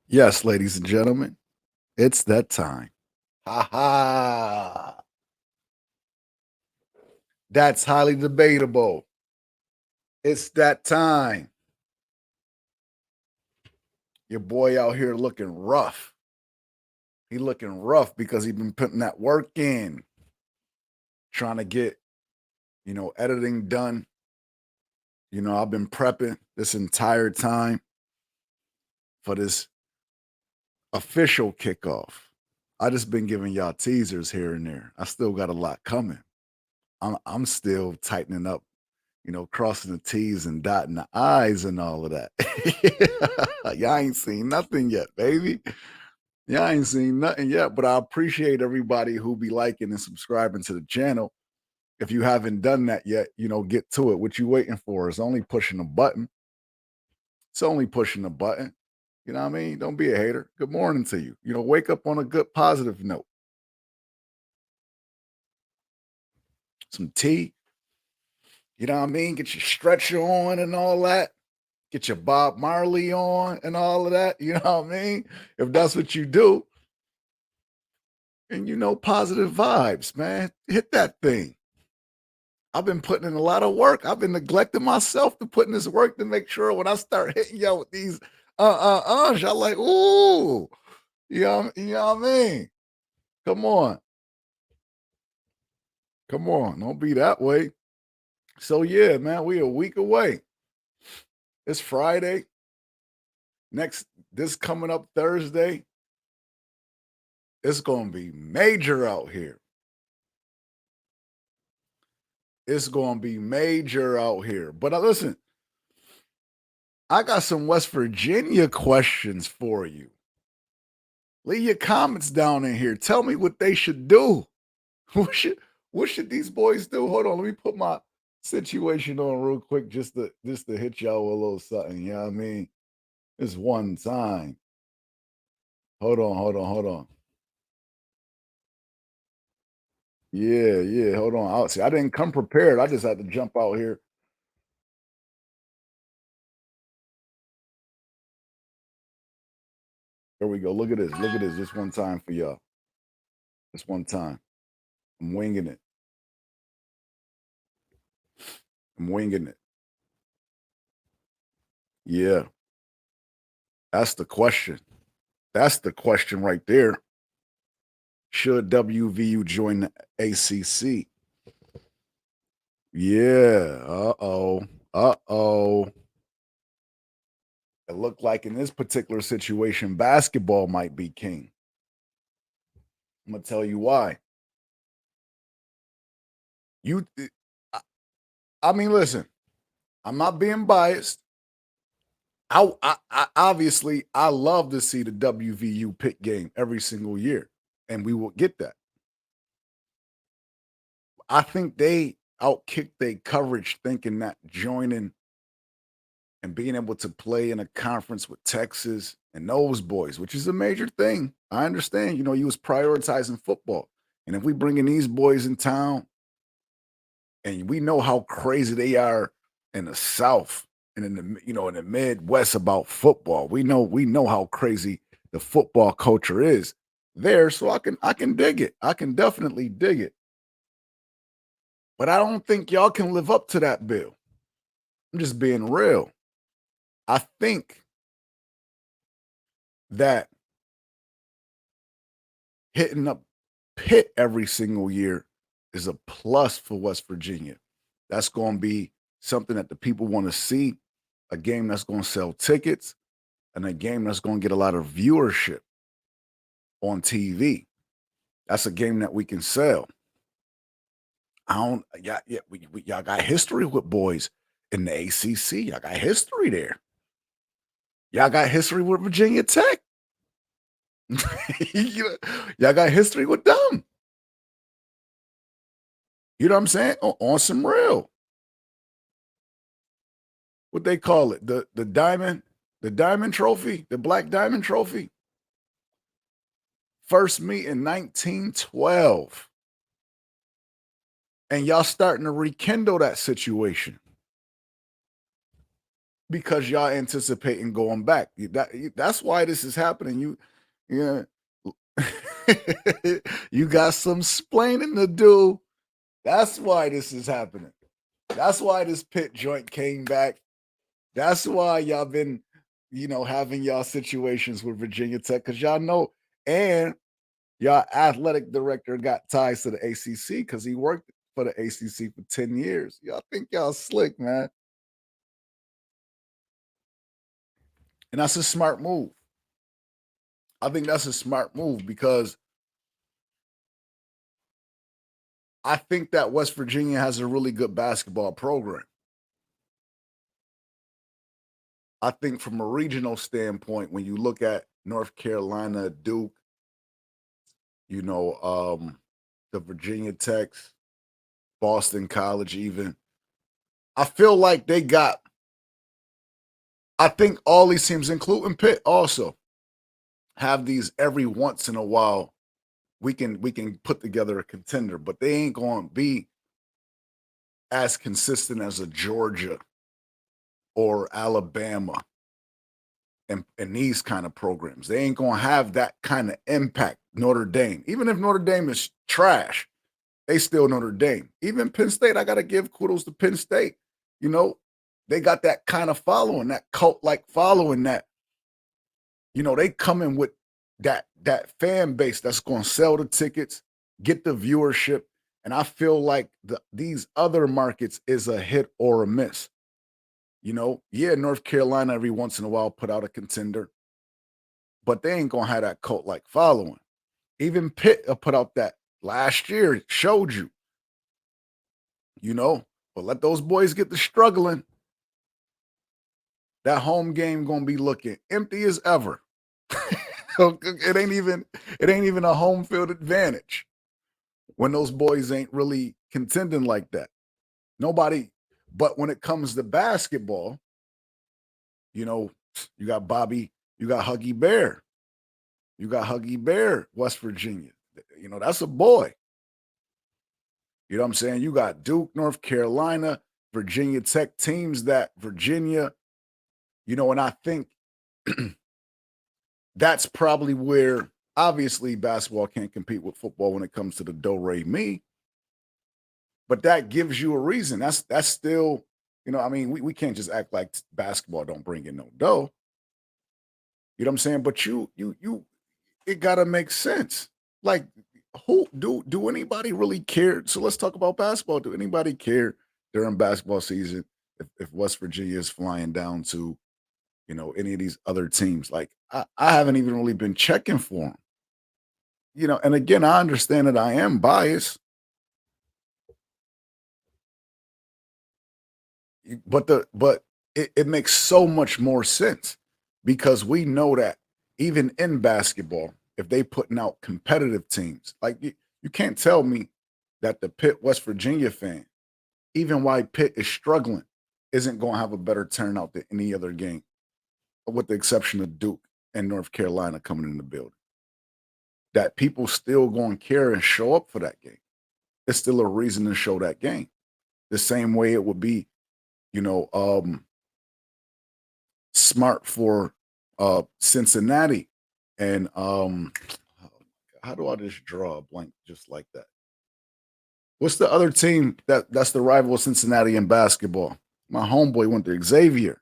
Yes, ladies and gentlemen, it's that time. Ha ha. That's highly debatable. It's that time. Your boy out here looking rough. He looking rough because he been putting that work in, trying to get, editing done. I've been prepping this entire time for this official kickoff. I just been giving y'all teasers here and there. I still got a lot coming. I'm still tightening up, crossing the T's and dotting the I's and all of that. Y'all ain't seen nothing yet, baby. Y'all ain't seen nothing yet, but I appreciate everybody who be liking and subscribing to the channel. If you haven't done that yet, get to it. What you waiting for? It's only pushing a button. It's only pushing a button. You know what I mean? Don't be a hater. Good morning to you. Wake up on a good positive note. Some tea. You know what I mean? Get your stretcher on and all that. Get your Bob Marley on and all of that. You know what I mean? If that's what you do, and positive vibes, man, hit that thing. I've been putting in a lot of work. I've been neglecting myself to put in this work to make sure when I start hitting y'all with these y'all like, ooh, you know what I mean? Come on. Come on. Don't be that way. So yeah, man, we a week away. It's Friday. This coming up Thursday, it's gonna be major out here. It's gonna be major out here. But listen, I got some West Virginia questions for you. Leave your comments down in here. Tell me what they should do. What should these boys do? Hold on, let me put my situation on real quick just to hit y'all with a little something. You know what I mean? It's one time. Hold on. Yeah, yeah. Hold on. See, I didn't come prepared. I just had to jump out here. Here we go. Look at this. Look at this. Just one time for y'all. Just one time. I'm winging it. I'm winging it. Yeah, that's the question. That's the question right there. Should WVU join the ACC? Yeah. Uh-oh. Uh-oh. It looked like in this particular situation, basketball might be king. I'm gonna tell you why. You I, I mean, listen, I'm not being biased. I obviously I love to see the WVU Pitt game every single year, and we will get that. I think they outkicked their coverage thinking that joining and being able to play in a conference with Texas and those boys, which is a major thing. I understand, you was prioritizing football. And if we bring in these boys in town and we know how crazy they are in the South and in the Midwest about football. We know how crazy the football culture is there. So I can dig it. I can definitely dig it. But I don't think y'all can live up to that bill. I'm just being real. I think that hitting up Pitt every single year is a plus for West Virginia. That's going to be something that the people want to see, a game that's going to sell tickets, and a game that's going to get a lot of viewership on TV. That's a game that we can sell. I don't, yeah, y'all got history with boys in the ACC. Y'all got history there. Y'all got history with Virginia Tech. Y'all got history with them. You know what I'm saying? On some real. What they call it, the diamond trophy, the black diamond trophy. First meet in 1912. And y'all starting to rekindle that situation. because y'all anticipating going back. That's why this is happening. Yeah, you got some splaining to do. That's why this is happening. That's why this Pitt joint came back. That's why y'all been, having y'all situations with Virginia Tech because y'all know, and y'all athletic director got ties to the ACC because he worked for the ACC for 10 years. Y'all think y'all slick, man. And that's a smart move. I think that's a smart move because I think that West Virginia has a really good basketball program. I think from a regional standpoint, when you look at North Carolina, Duke, you know, the Virginia Techs, Boston College, even, I feel like they got, I think all these teams, including Pitt, also have these every once in a while. We can put together a contender, but they ain't going to be as consistent as a Georgia or Alabama and these kind of programs. They ain't gonna have that kind of impact. Notre Dame, even if Notre Dame is trash, they still Notre Dame. Even Penn State, I gotta give kudos to Penn State. You know, they got that kind of following, that cult like following that. They come in with that fan base that's gonna sell the tickets, get the viewership, and I feel like these other markets is a hit or a miss. Yeah, North Carolina every once in a while put out a contender, but they ain't gonna have that cult like following. Even Pitt put out that last year, it showed you, you know. But let those boys get to struggling. That home game gonna be looking empty as ever. it ain't even a home field advantage when those boys ain't really contending like that. Nobody, but when it comes to basketball, you know, you got Bobby, you got Huggy Bear. You got Huggy Bear, West Virginia. That's a boy. You know what I'm saying? You got Duke, North Carolina, Virginia Tech teams that Virginia, and I think that's probably where obviously basketball can't compete with football when it comes to the do re mi, but that gives you a reason. That's still, I mean, we can't just act like basketball don't bring in no dough. You know what I'm saying? But you it gotta make sense. Like, who do anybody really care? So let's talk about basketball. Do anybody care during basketball season if West Virginia is flying down to any of these other teams? Like, I haven't even really been checking for them. And again, I understand that I am biased, but it makes so much more sense because we know that even in basketball, if they putting out competitive teams, like you can't tell me that the Pitt West Virginia fan, even why Pitt is struggling, isn't going to have a better turnout than any other game, with the exception of Duke and North Carolina coming in the building. That people still going to care and show up for that game. It's still a reason to show that game. The same way it would be, you know, um, smart for Cincinnati and how do I just draw a blank just like that? What's the other team that's the rival of Cincinnati in basketball? My homeboy went to Xavier.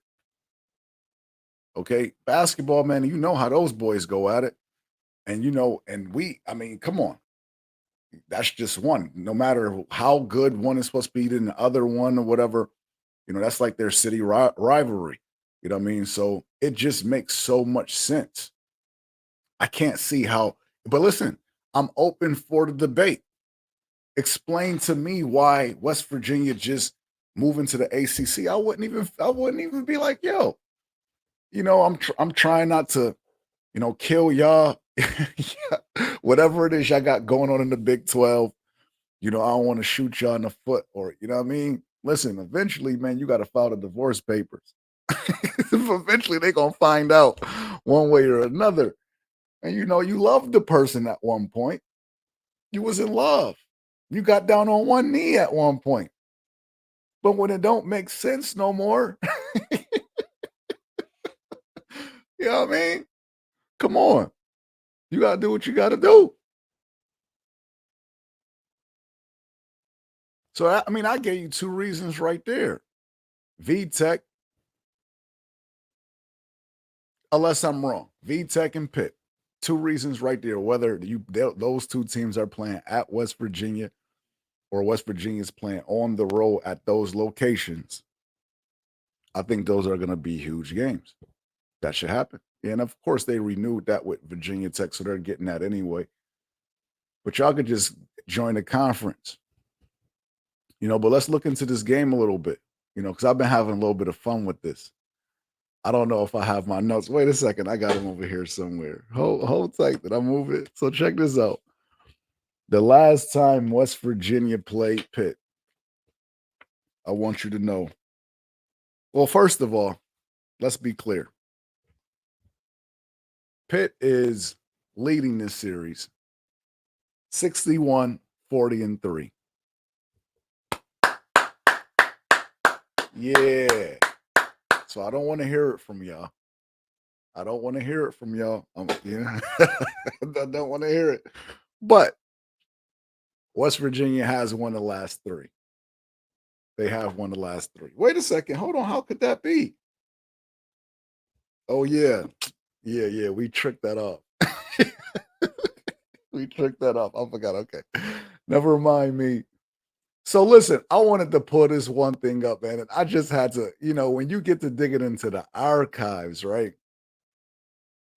Okay, basketball, man. You know how those boys go at it, and I mean, come on, that's just one. No matter how good one is supposed to be than the other one or whatever, that's like their city rivalry. You know what I mean? So it just makes so much sense. I can't see how, but listen, I'm open for the debate. Explain to me why West Virginia just moving to the ACC. I wouldn't even be like, yo, I'm trying not to, kill y'all. Whatever it is y'all got going on in the Big 12, I don't want to shoot y'all in the foot or, you know what I mean? Listen, eventually, man, you got to file the divorce papers. Eventually, they're going to find out one way or another. And, you loved the person at one point. You was in love. You got down on one knee at one point. But when it don't make sense no more, You know what I mean? Come on. You gotta do what you gotta do. So I mean, I gave you two reasons right there. VTech, unless I'm wrong. VTech and Pitt. Two reasons right there. Whether those two teams are playing at West Virginia or West Virginia's playing on the road at those locations, I think those are going to be huge games. That should happen. And of course, they renewed that with Virginia Tech, so they're getting that anyway. But y'all could just join the conference, But let's look into this game a little bit, because I've been having a little bit of fun with this. I don't know if I have my notes. Wait a second, I got them over here somewhere. Hold tight. Did I move it? So check this out. The last time West Virginia played Pitt, I want you to know. Well, first of all, let's be clear. Pitt is leading this series 61, 40, and 3. Yeah. So I don't want to hear it from y'all. I don't want to hear it from y'all. I don't want to hear it. But West Virginia has won the last 3. They have won the last 3. Wait a second. Hold on. How could that be? Oh, yeah. Yeah. We tricked that off. We tricked that off. I forgot. Okay. Never mind me. So listen, I wanted to pull this one thing up, man. And I just had to, when you get to digging into the archives, right?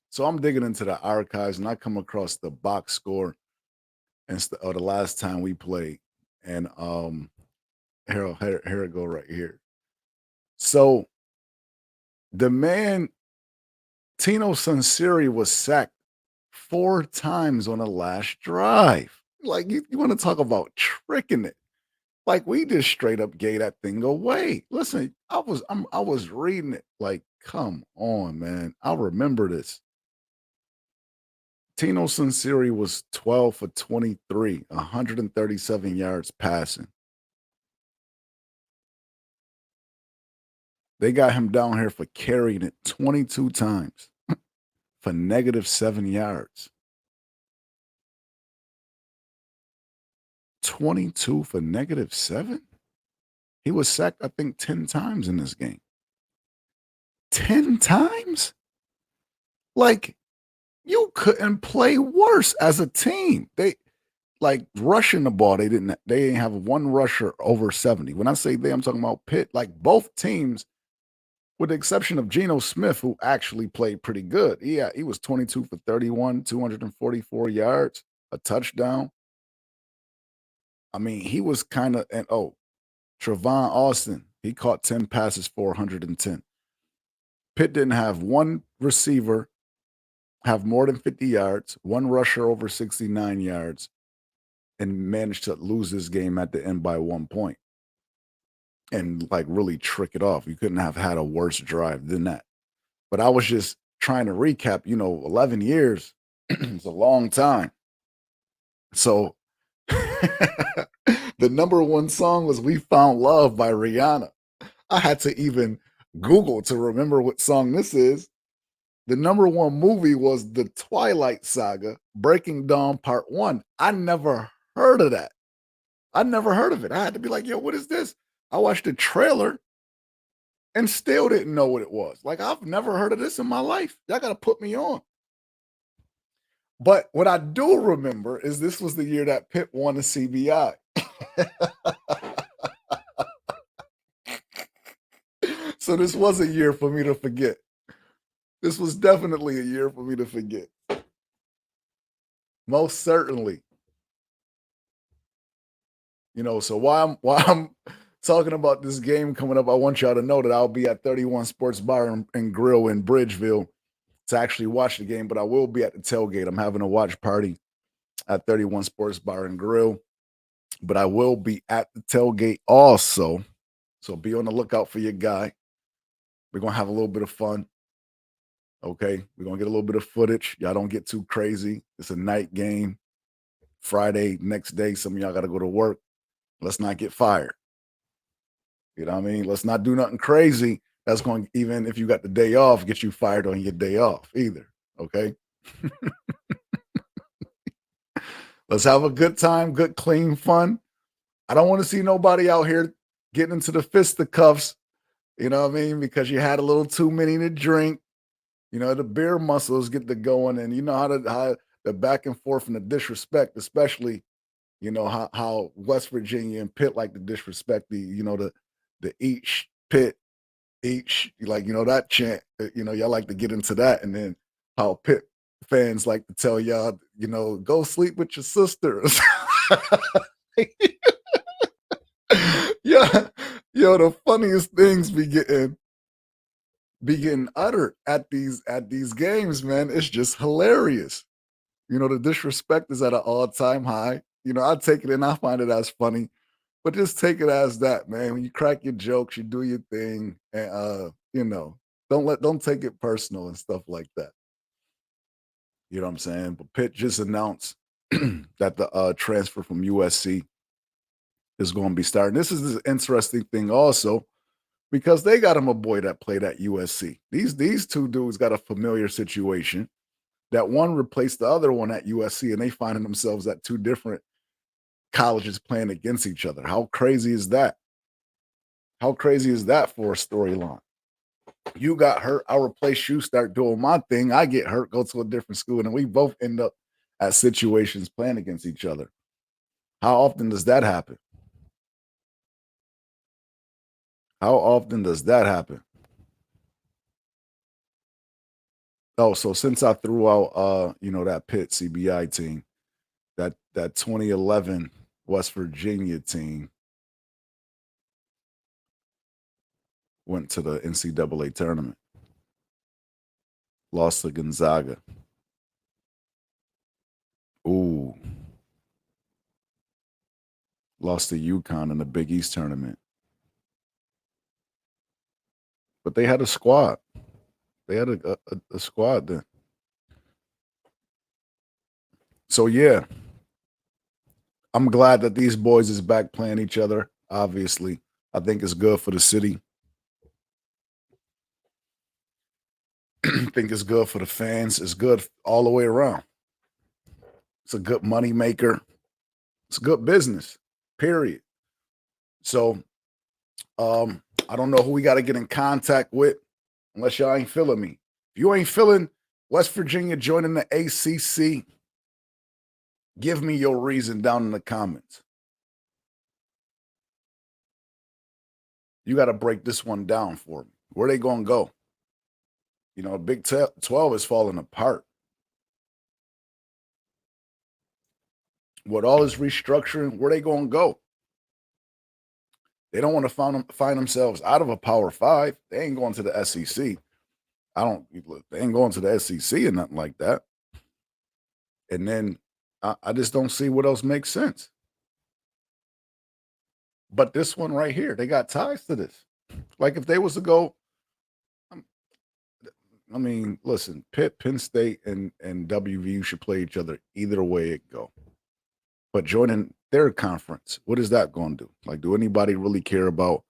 So I'm digging into the archives and I come across the box score or the last time we played. And here it go right here. So the man Tino Sunseri was sacked 4 times on the last drive. Like you want to talk about tricking it. Like we just straight up gave that thing away. Listen, I was reading it like, come on, man. I remember this. Tino Sunseri was 12 for 23, 137 yards passing. They got him down here for carrying it 22 times for -7 yards. 22 for -7? He was sacked, I think, 10 times in this game. 10 times? Like, you couldn't play worse as a team. They rushing the ball. They didn't have one rusher over 70. When I say they, I'm talking about Pitt. Like both teams, with the exception of Geno Smith, who actually played pretty good. Yeah, he was 22 for 31, 244 yards, a touchdown. I mean, he was kind of Trevon Austin, he caught 10 passes for 110. Pitt didn't have one receiver have more than 50 yards, one rusher over 69 yards, and managed to lose this game at the end by 1 point and really trick it off. You couldn't have had a worse drive than that. But I was just trying to recap, 11 years is a long time. So the number one song was We Found Love by Rihanna. I had to even Google to remember what song this is. The number one movie was The Twilight Saga, Breaking Dawn Part 1. I never heard of that. I never heard of it. I had to be like, yo, what is this? I watched the trailer and still didn't know what it was. Like, I've never heard of this in my life. Y'all got to put me on. But what I do remember is this was the year that Pitt won the CBI. So this was a year for me to forget. This was definitely a year for me to forget. Most certainly. So while I'm talking about this game coming up, I want y'all to know that I'll be at 31 Sports Bar and Grill in Bridgeville to actually watch the game, but I will be at the tailgate. I'm having a watch party at 31 Sports Bar and Grill, but I will be at the tailgate also. So be on the lookout for your guy. We're going to have a little bit of fun. Okay. We're going to get a little bit of footage. Y'all don't get too crazy. It's a night game. Friday, next day, some of y'all got to go to work. Let's not get fired. You know what I mean? Let's not do nothing crazy That's going, even if you got the day off, get you fired on your day off either. Okay. Let's have a good time, good, clean fun. I don't want to see nobody out here getting into the fisticuffs, you know what I mean? Because you had a little too many to drink. You know, the beer muscles get to going, and you know how the back and forth and the disrespect, especially, you know, how West Virginia and Pitt like to disrespect the each Pitt, each, like, you know, that chant, you know, y'all like to get into that, and then how Pitt fans like to tell y'all, you know, go sleep with your sisters. Yeah, yo, the funniest things be getting uttered at these games, man. It's just hilarious. You know, the disrespect is at an all-time high. You know, I take it and I find it as funny, but just take it as that, man. When you crack your jokes, you do your thing, and you know, don't take it personal and stuff like that. You know what I'm saying? But Pitt just announced that the transfer from USC is going to be starting. This is the interesting thing also because they got him a boy that played at USC. These two dudes got a familiar situation. That one replaced the other one at USC, and they finding themselves at two different colleges playing against each other. How crazy is that? How crazy is that for a storyline? You got hurt, I replace you, start doing my thing. I get hurt, go to a different school, and we both end up at situations playing against each other. How often does that happen? How often does that happen? Oh, so since I threw out you know, that Pitt CBI team, that 2011 West Virginia team went to the NCAA tournament, lost to Gonzaga. Ooh, lost to UConn in the Big East tournament. But they had a squad. They had a squad then. So yeah, I'm glad that these boys is back playing each other. Obviously, I think it's good for the city. I think it's good for the fans. It's good all the way around. It's a good money maker. It's good business. Period. So I don't know who we got to get in contact with unless y'all ain't feeling me. If you ain't feeling West Virginia joining the ACC, give me your reason down in the comments. You got to break this one down for me. Where they going to go? You know, Big 12 is falling apart. With all this restructuring, where they going to go? They don't want to find themselves out of a Power Five. They ain't going to the SEC. I don't. They ain't going to the SEC or nothing like that. And then I just don't see what else makes sense. But this one right here, they got ties to this. Like if they was to go, um, I mean, listen, Pitt, Penn State, and WVU should play each other either way it go. But joining their conference, what is that going to do? Like, do anybody really care about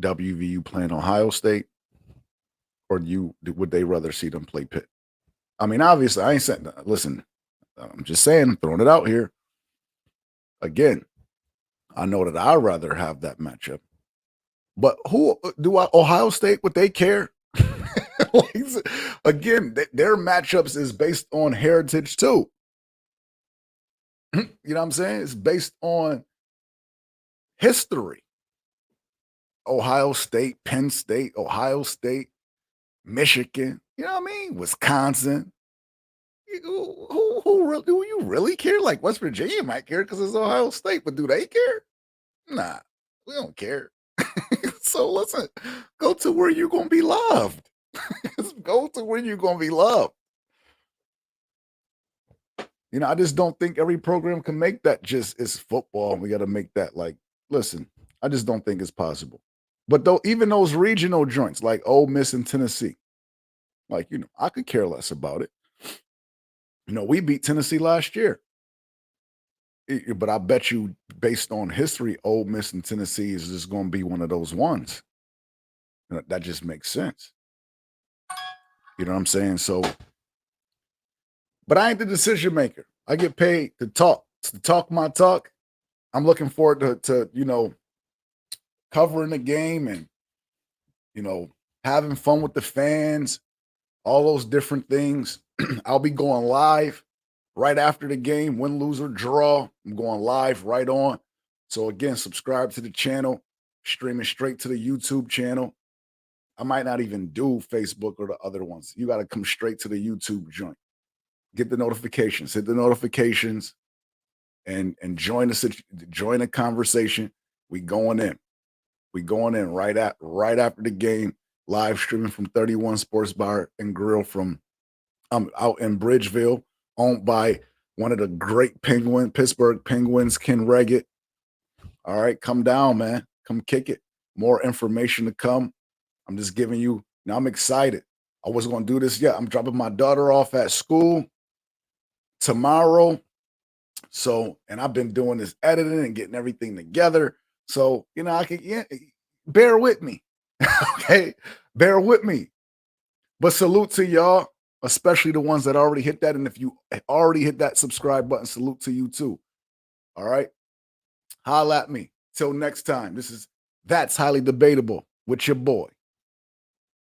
WVU playing Ohio State, or would they rather see them play Pitt? I mean, obviously, I ain't saying. Listen, I'm just saying, throwing it out here again. I know that I'd rather have that matchup. But who Ohio State? Would they care? Like, again, their matchups is based on heritage too. You know what I'm saying? It's based on history. Ohio State, Penn State, Ohio State, Michigan. You know what I mean? Wisconsin. Do you really care? Like West Virginia might care because it's Ohio State, but do they care? Nah, we don't care. So listen, go to where you're gonna be loved. Go to where you're gonna be loved. You know, I just don't think every program can make that just it's football. We got to make that like, listen, I just don't think it's possible. But though, even those regional joints like Ole Miss and Tennessee, like, you know, I could care less about it. You know, we beat Tennessee last year. But I bet you, based on history, Ole Miss and Tennessee is just going to be one of those ones. That just makes sense. You know what I'm saying? So, but I ain't the decision maker. I get paid to talk my talk. I'm looking forward to covering the game and, having fun with the fans, all those different things. I'll be going live right after the game, win, lose, or draw. I'm going live right on. So again, subscribe to the channel, streaming straight to the YouTube channel. I might not even do Facebook or the other ones. You got to come straight to the YouTube joint. Get the notifications, hit the notifications, and join the conversation. We going in. We going in right after the game. Live streaming from 31 Sports Bar and Grill from out in Bridgeville, owned by one of the great Pittsburgh Penguins, Ken Reggett. All right, come down, man. Come kick it. More information to come. I'm just giving you. Now I'm excited. I wasn't going to do this yet. I'm dropping my daughter off at school tomorrow. So, and I've been doing this editing and getting everything together. So, bear with me. Okay. Bear with me. But salute to y'all, especially the ones that already hit that. And if you already hit that subscribe button, salute to you too. All right. Holla at me. Till next time. That's Highly Debatable with your boy,